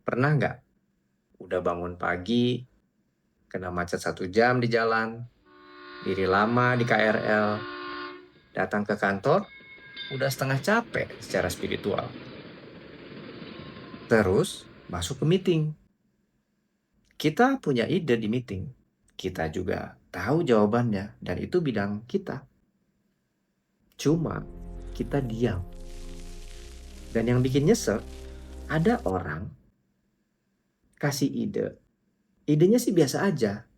Pernah nggak udah bangun pagi, kena macet 1 jam di jalan, diri lama di KRL, datang ke kantor, udah setengah capek secara spiritual. Terus masuk ke meeting. Kita punya ide di meeting. Kita juga tahu jawabannya dan itu bidang kita. Cuma kita diam. Dan yang bikin nyesek, ada orang kasih ide. Idenya sih biasa aja,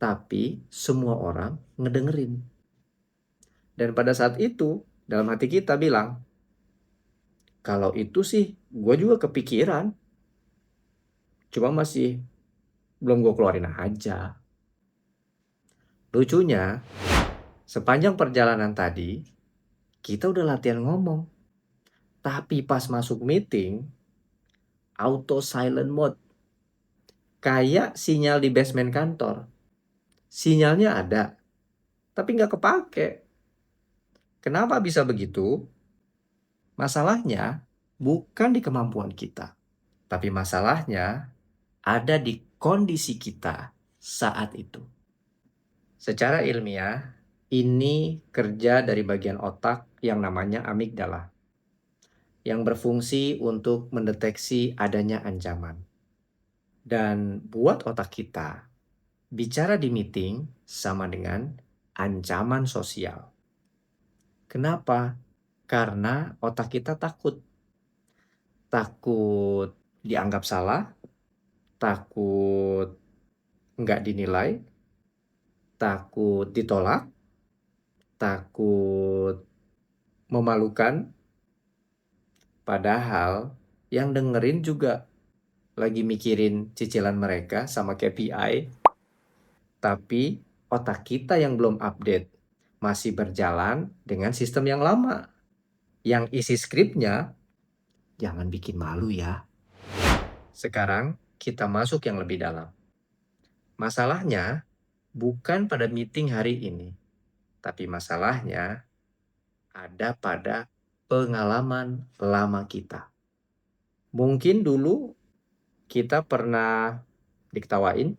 tapi semua orang ngedengerin. Dan pada saat itu, dalam hati kita bilang, kalau itu sih gue juga kepikiran, cuma masih belum gue keluarin aja. Lucunya, sepanjang perjalanan tadi, kita udah latihan ngomong. Tapi pas masuk meeting, auto silent mode. Kayak sinyal di basement kantor. Sinyalnya ada, tapi nggak kepake. Kenapa bisa begitu? Masalahnya bukan di kemampuan kita, tapi masalahnya ada di kondisi kita saat itu. Secara ilmiah, ini kerja dari bagian otak yang namanya amigdala, yang berfungsi untuk mendeteksi adanya ancaman. Dan buat otak kita, bicara di meeting sama dengan ancaman sosial. Kenapa? Karena otak kita takut. Takut dianggap salah, takut nggak dinilai, takut ditolak, takut memalukan, padahal yang dengerin juga lagi mikirin cicilan mereka sama KPI, tapi otak kita yang belum update masih berjalan dengan sistem yang lama. Yang isi skripnya, jangan bikin malu ya. Sekarang kita masuk yang lebih dalam. Masalahnya bukan pada meeting hari ini, tapi masalahnya ada pada pengalaman lama kita. Mungkin dulu kita pernah diketawain,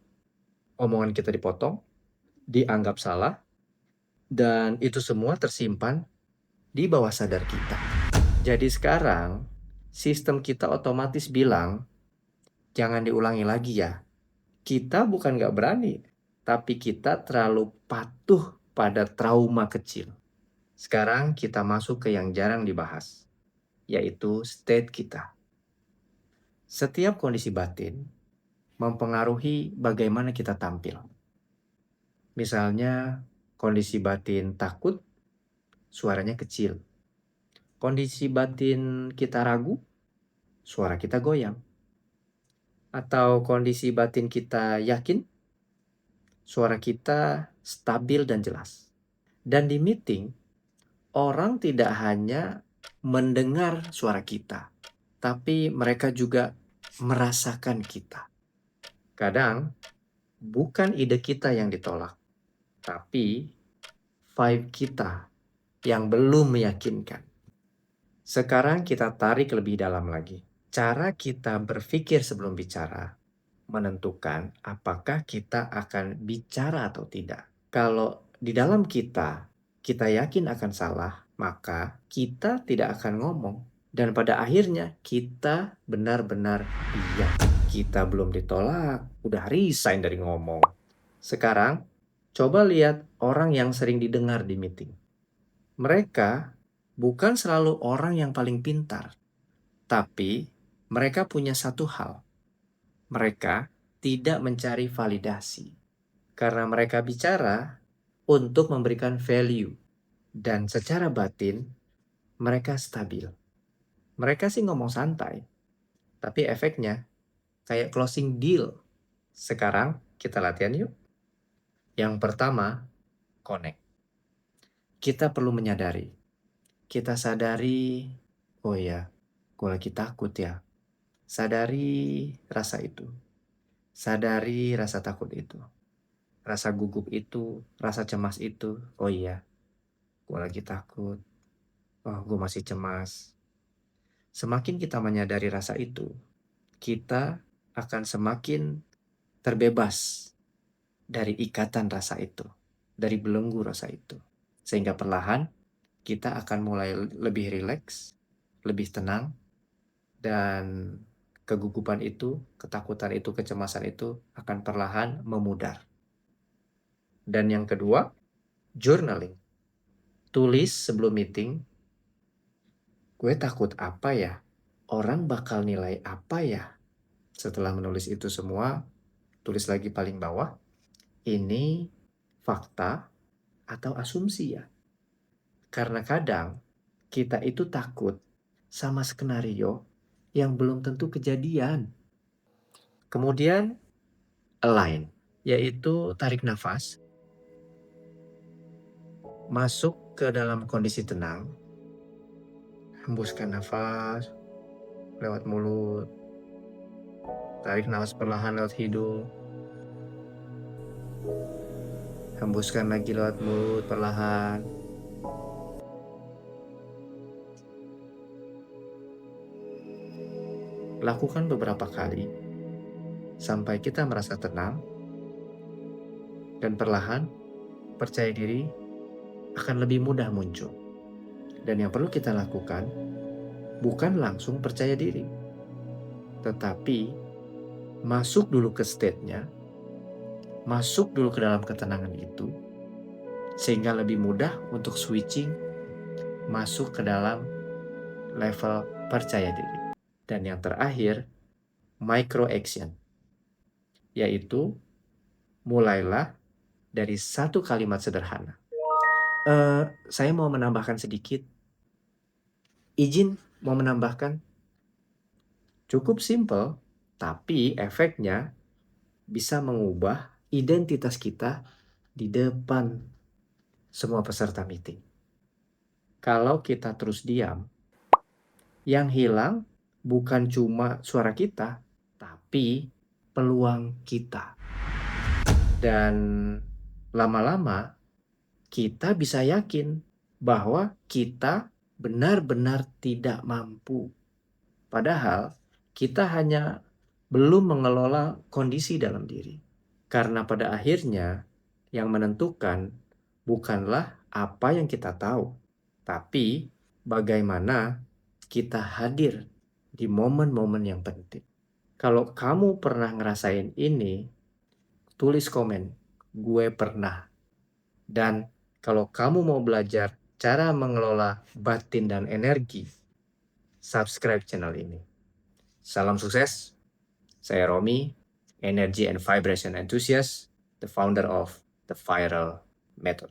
omongan kita dipotong, dianggap salah, dan itu semua tersimpan di bawah sadar kita. Jadi sekarang, sistem kita otomatis bilang, jangan diulangi lagi ya. Kita bukan nggak berani, tapi kita terlalu patuh pada trauma kecil. Sekarang kita masuk ke yang jarang dibahas, yaitu state kita. Setiap kondisi batin mempengaruhi bagaimana kita tampil. Misalnya, kondisi batin takut, suaranya kecil. Kondisi batin kita ragu, suara kita goyang. Atau kondisi batin kita yakin, suara kita stabil dan jelas. Dan di meeting, orang tidak hanya mendengar suara kita, tapi mereka juga merasakan kita. Kadang, bukan ide kita yang ditolak, tapi vibe kita yang belum meyakinkan. Sekarang kita tarik lebih dalam lagi. Cara kita berpikir sebelum bicara menentukan apakah kita akan bicara atau tidak. Kalau di dalam kita yakin akan salah, maka kita tidak akan ngomong. Dan pada akhirnya kita benar-benar diam. Kita belum ditolak, udah resign dari ngomong. Sekarang, coba lihat orang yang sering didengar di meeting. Mereka bukan selalu orang yang paling pintar, tapi mereka punya satu hal. Mereka tidak mencari validasi. Karena mereka bicara untuk memberikan value. Dan secara batin, mereka stabil. Mereka sih ngomong santai, tapi efeknya kayak closing deal. Sekarang kita latihan yuk. Yang pertama, connect. Kita perlu menyadari. Kita sadari, oh ya, gue lagi takut ya. Sadari rasa itu. Sadari rasa takut itu. Rasa gugup itu, rasa cemas itu. Oh iya, gue lagi takut. Oh, gue masih cemas. Semakin kita menyadari rasa itu, kita akan semakin terbebas dari ikatan rasa itu, dari belenggu rasa itu. Sehingga perlahan kita akan mulai lebih rileks, lebih tenang, dan kegugupan itu, ketakutan itu, kecemasan itu akan perlahan memudar. Dan yang kedua, journaling. Tulis sebelum meeting, gue takut apa ya? Orang bakal nilai apa ya? Setelah menulis itu semua, tulis lagi paling bawah, ini fakta atau asumsi ya? Karena kadang kita itu takut sama skenario yang belum tentu kejadian. Kemudian align, yaitu tarik nafas, masuk ke dalam kondisi tenang, hembuskan nafas lewat mulut, tarik nafas perlahan lewat hidung, hembuskan lagi lewat mulut perlahan. Lakukan beberapa kali sampai kita merasa tenang, dan perlahan percaya diri akan lebih mudah muncul. Dan yang perlu kita lakukan bukan langsung percaya diri, tetapi masuk dulu ke state-nya, masuk dulu ke dalam ketenangan itu, sehingga lebih mudah untuk switching masuk ke dalam level percaya diri. Dan yang terakhir, micro action, yaitu mulailah dari satu kalimat sederhana. Saya mau menambahkan sedikit. Izin mau menambahkan. Cukup simple, tapi efeknya bisa mengubah identitas kita di depan semua peserta meeting. Kalau kita terus diam, yang hilang bukan cuma suara kita, tapi peluang kita. Dan lama-lama kita bisa yakin bahwa kita benar-benar tidak mampu. Padahal kita hanya belum mengelola kondisi dalam diri. Karena pada akhirnya yang menentukan bukanlah apa yang kita tahu, tapi bagaimana kita hadir di momen-momen yang penting. Kalau kamu pernah ngerasain ini, tulis komen, gue pernah. Dan kalau kamu mau belajar cara mengelola batin dan energi, subscribe channel ini. Salam sukses. Saya Romi, Energy and Vibration Enthusiast, the founder of the Viral Method.